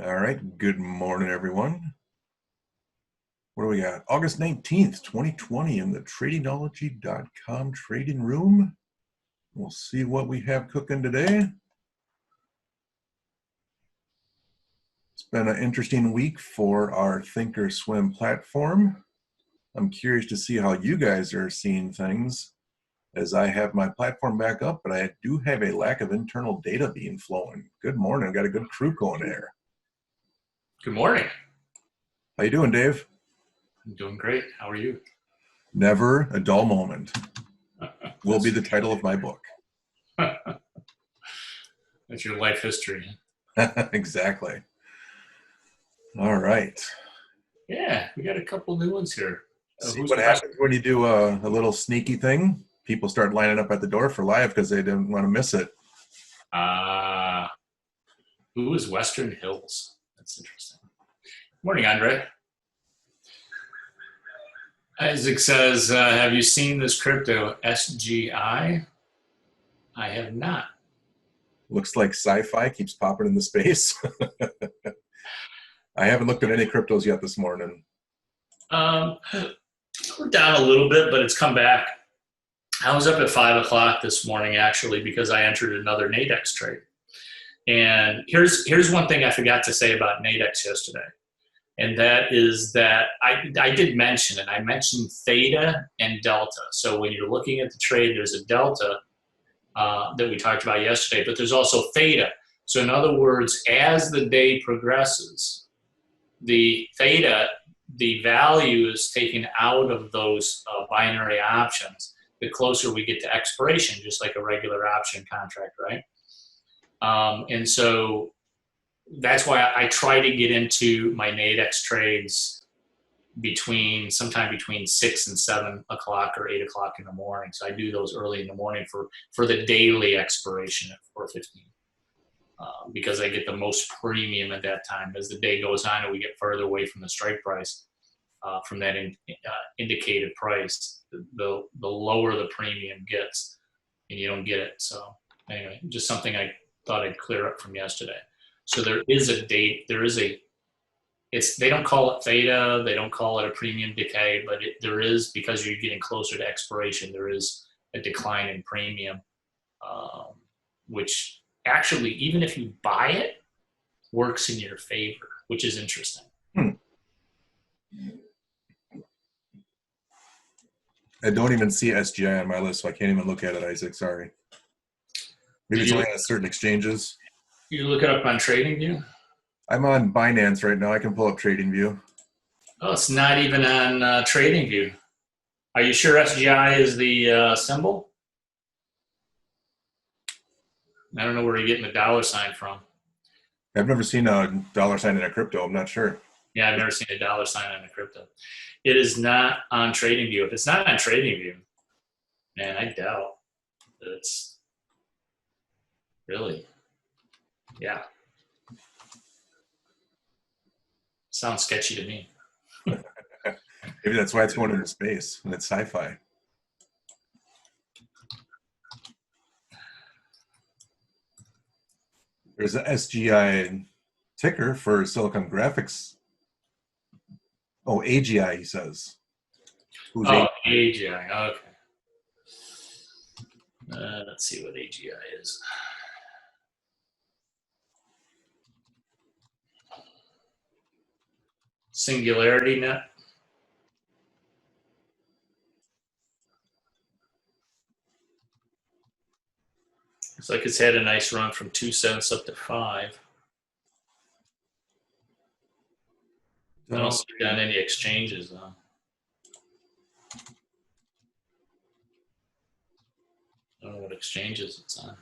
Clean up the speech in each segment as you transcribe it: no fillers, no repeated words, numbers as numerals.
All right. Good morning, everyone. What do we got? August 19th, 2020 in the tradingology.com trading room. We'll see what we have cooking today. It's been an interesting week for our Thinkorswim platform. I'm curious to see how you guys are seeing things as I have my platform back up, but I do have a lack of internal data being flowing. Good morning. I've got a good crew going there. Good morning. How you doing, Dave? I'm doing great. How are you? Never a dull moment will be the title of my book. That's your life history. Exactly. All right. Yeah, we got a couple new ones here. See what happens when you do a little sneaky thing? People start lining up at the door for live because they didn't want to miss it. Who is Western Hills? That's interesting. Morning, Andre. Isaac says, have you seen this crypto SGI? I have not. Looks like sci-fi keeps popping in the space. I haven't looked at any cryptos yet this morning. We're down a little bit, but it's come back. I was up at 5 o'clock this morning, actually, because I entered another Nadex trade. And here's one thing I forgot to say about Nadex yesterday. And that is that I did mention it. I mentioned theta and delta. So when you're looking at the trade, there's a delta that we talked about yesterday, but there's also theta. So in other words, as the day progresses, the theta, the value is taken out of those binary options the closer we get to expiration, just like a regular option contract, right? And so that's why I try to get into my Nadex trades sometime between 6 and 7 o'clock or 8 o'clock in the morning. So I do those early in the morning for the daily expiration at 4:15, because I get the most premium at that time. As the day goes on and we get further away from the strike price, from that indicated price, the lower the premium gets, and you don't get it. So anyway, just something I thought I'd clear up from yesterday. So there is a date. They don't call it theta. They don't call it a premium decay, but there is, because you're getting closer to expiration, there is a decline in premium, which actually, even if you buy it, works in your favor, which is interesting. I don't even see SGI on my list, so I can't even look at it, Isaac. Sorry. Maybe it's only on certain exchanges. You look it up on TradingView? I'm on Binance right now. I can pull up TradingView. Oh, it's not even on TradingView. Are you sure SGI is the symbol? I don't know where you're getting the dollar sign from. I've never seen a dollar sign in a crypto. I'm not sure. Yeah, I've never seen a dollar sign on a crypto. It is not on TradingView. If it's not on TradingView, man, I doubt that it's really, yeah. Sounds sketchy to me. Maybe that's why it's going into space and it's sci-fi. There's an SGI ticker for Silicon Graphics. Oh, AGI, he says. Who's AGI? Okay. Let's see what AGI is. Singularity Net. Looks like it's had a nice run from 2 cents up to 5. I don't see it on any exchanges, though. I don't know what exchanges it's on.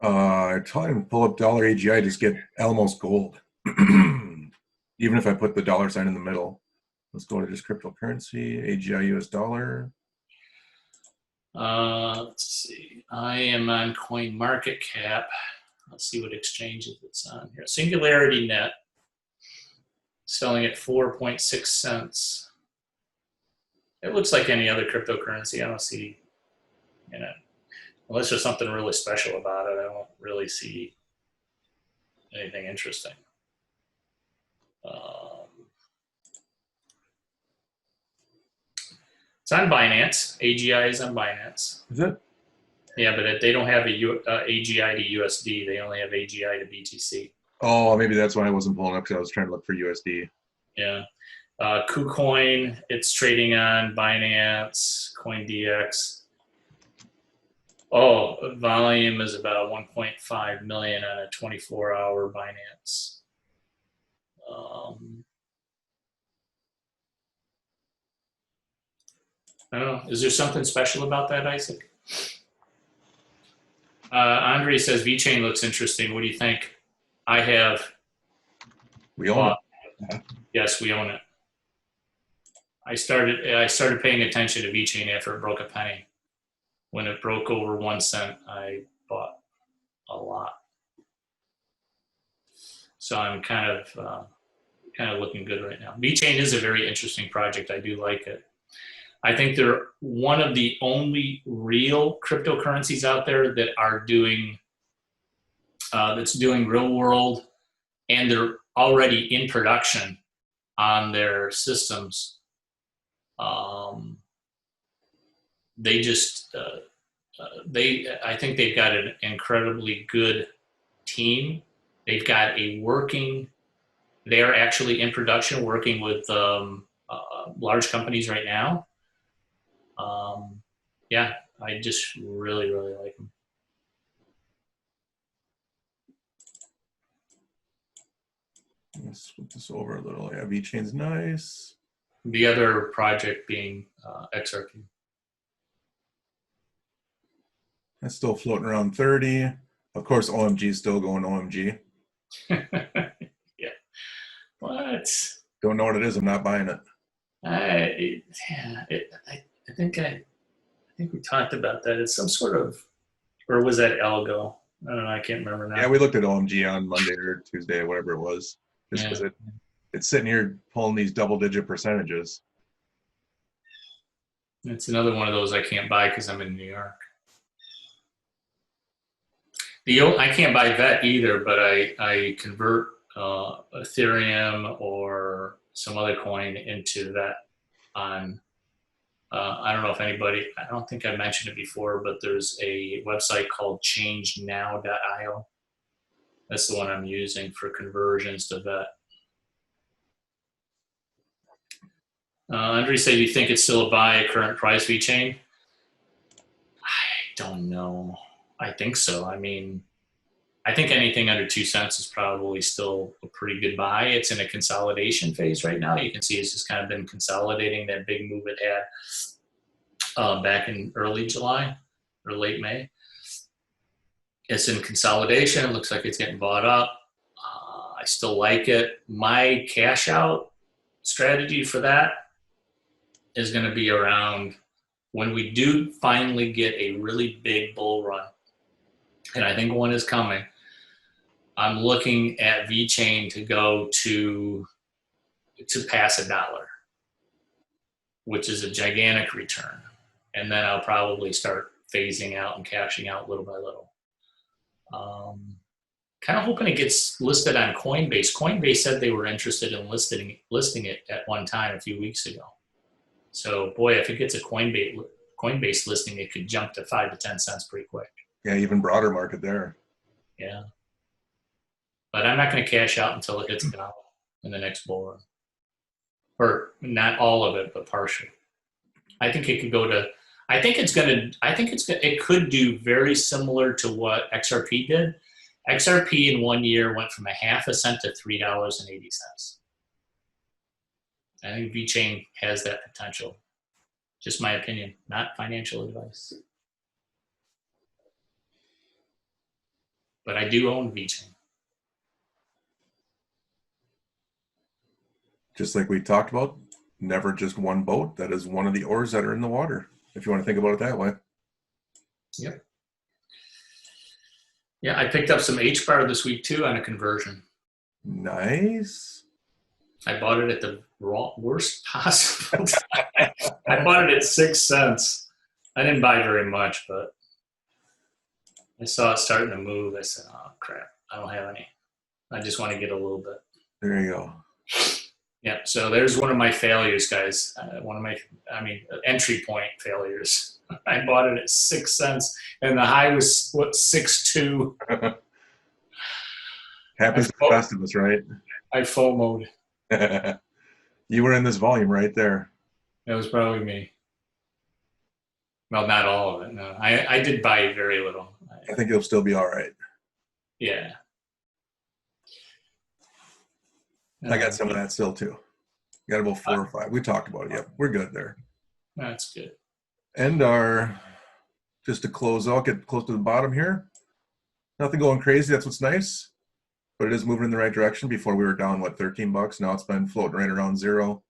I try and pull up dollar AGI, just get almost gold. Even if I put the dollar sign in the middle. Let's go to just cryptocurrency, AGI US dollar. Let's see. I am on CoinMarketCap. Let's see what exchanges it's on here. Singularity Net, selling at 4.6 cents. It looks like any other cryptocurrency. I don't see, unless there's something really special about it, I don't really see anything interesting. It's on Binance. AGI is on Binance. Is it? Yeah, but they don't have a AGI to USD. They only have AGI to BTC. Oh, maybe that's why I wasn't pulling up because I was trying to look for USD. Yeah. KuCoin, it's trading on Binance, CoinDX. Oh, volume is about 1.5 million on a 24-hour Binance. I don't know. Is there something special about that, Isaac? Andre says VeChain looks interesting. What do you think? I have. We own it. Yes, we own it. I started paying attention to VeChain after it broke a penny. When it broke over 1 cent, I bought a lot. So I'm kind of looking good right now. VeChain is a very interesting project. I do like it. I think they're one of the only real cryptocurrencies out there that are doing that's doing real world, and they're already in production on their systems. They just I think they've got an incredibly good team. They've got they're actually in production working with large companies right now. Yeah, I just really, really like them. Let's flip this over a little. Yeah, VeChain's nice. The other project being XRP. That's still floating around 30. Of course, OMG is still going OMG. Yeah. What? Don't know what it is. I'm not buying it. I think we talked about that. It's some sort of, or was that algo? I don't know. I can't remember now. Yeah, we looked at OMG on Monday or Tuesday, whatever it was. Just because it's sitting here pulling these double-digit percentages. It's another one of those I can't buy because I'm in New York. I can't buy VET either, but I convert Ethereum or some other coin into VET on. I don't know if anybody. I don't think I mentioned it before, but there's a website called ChangeNow.io. That's the one I'm using for conversions to VET. Andre said, you think it's still a buy at current price VeChain? I don't know. I think so. I mean, I think anything under 2 cents is probably still a pretty good buy. It's in a consolidation phase right now. You can see it's just kind of been consolidating that big move it had back in early July or late May. It's in consolidation. It looks like it's getting bought up. I still like it. My cash out strategy for that is going to be around when we do finally get a really big bull run, and I think one is coming. I'm looking at VeChain to go to pass $1, which is a gigantic return, and then I'll probably start phasing out and cashing out little by little. Kind of hoping it gets listed on Coinbase. Coinbase said they were interested in listing it at one time a few weeks ago. So, boy, if it gets a Coinbase listing, it could jump to 5 to 10 cents pretty quick. Yeah, even broader market there. Yeah. But I'm not going to cash out until it hits $1 in the next bull run. Or not all of it, but partial. I think it could go to, it could do very similar to what XRP did. XRP in 1 year went from 0.5 cent to $3.80. I think VeChain has that potential. Just my opinion, not financial advice. But I do own VeChain. Just like we talked about, never just one boat. That is one of the oars that are in the water, if you want to think about it that way. Yep. Yeah, I picked up some HBAR this week too on a conversion. Nice. I bought it at the worst possible time. I bought it at 6 cents. I didn't buy very much, but I saw it starting to move. I said, oh, crap, I don't have any. I just want to get a little bit. There you go. Yeah, so there's one of my failures, guys. Entry point failures. I bought it at 6 cents, and the high was what 6.2. Happens to the best of us, right? I FOMO'd. You were in this volume right there. That was probably me. Well, not all of it. No, I did buy very little. I think it'll still be all right. Yeah. I got some of that still too. Got about 4 or 5. We talked about it. Yep, we're good there. That's good. And just to close out, get close to the bottom here. Nothing going crazy. That's what's nice. But it is moving in the right direction. Before we were down, what, $13? Now it's been floating right around 0.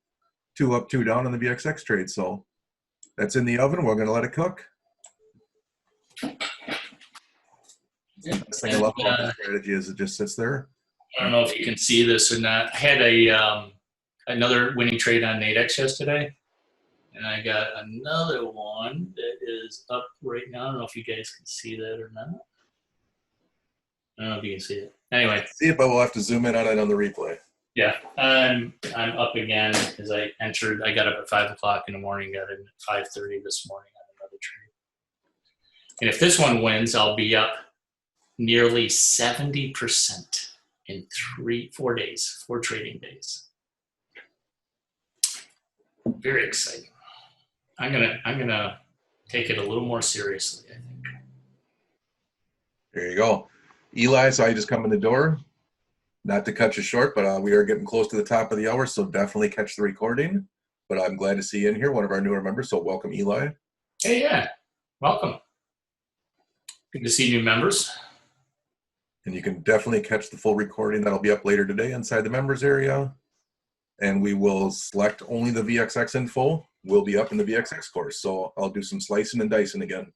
2 up, 2 down on the VXX trade. So that's in the oven. We're going to let it cook. That's the thing I love about this strategy is it just sits there. I don't know if you can see this or not. I had another winning trade on Nadex yesterday, and I got another one that is up right now. I don't know if you guys can see that or not. I don't know if you can see it. Anyway, see it, but we'll have to zoom in on it on the replay. Yeah, I'm up again because I got up at 5 o'clock in the morning, got in at 5:30 this morning on another trade. And if this one wins, I'll be up nearly 70% in 4 days, 4 trading days. Very exciting. I'm gonna take it a little more seriously, I think. There you go. Eli, so I just come in the door. Not to cut you short, but we are getting close to the top of the hour, so definitely catch the recording. But I'm glad to see you in here, one of our newer members, so welcome, Eli. Hey, yeah. Welcome. Good to see new members. And you can definitely catch the full recording. That'll be up later today inside the members area. And we will select only the VXX info. Will be up in the VXX course. So I'll do some slicing and dicing again.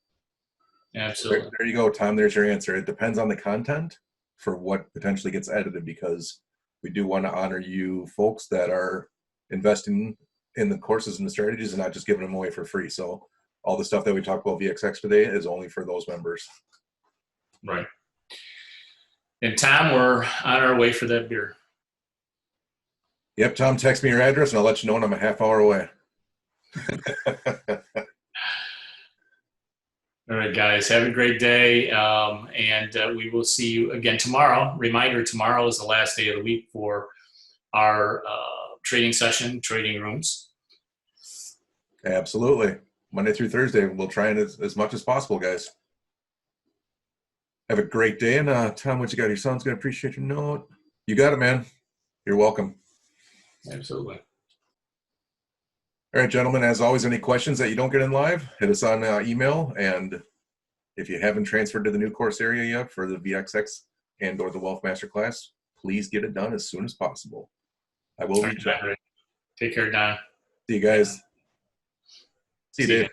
Absolutely. There you go, Tom. There's your answer. It depends on the content for what potentially gets edited, because we do want to honor you folks that are investing in the courses and the strategies and not just giving them away for free. So all the stuff that we talked about VXX today is only for those members. Right. And Tom, we're on our way for that beer. Yep, Tom, text me your address and I'll let you know when I'm a half hour away. All right, guys, have a great day, and we will see you again tomorrow. Reminder, tomorrow is the last day of the week for our trading session, trading rooms. Absolutely. Monday through Thursday, we'll try it as much as possible, guys. Have a great day, and Tom, what you got? Your son's going to appreciate your note. You got it, man. You're welcome. Absolutely. All right, gentlemen, as always, any questions that you don't get in live, hit us on email. And if you haven't transferred to the new course area yet for the VXX and or the Wealth Masterclass, please get it done as soon as possible. I will reach out. Take care, Don. See you guys. See you, Dave.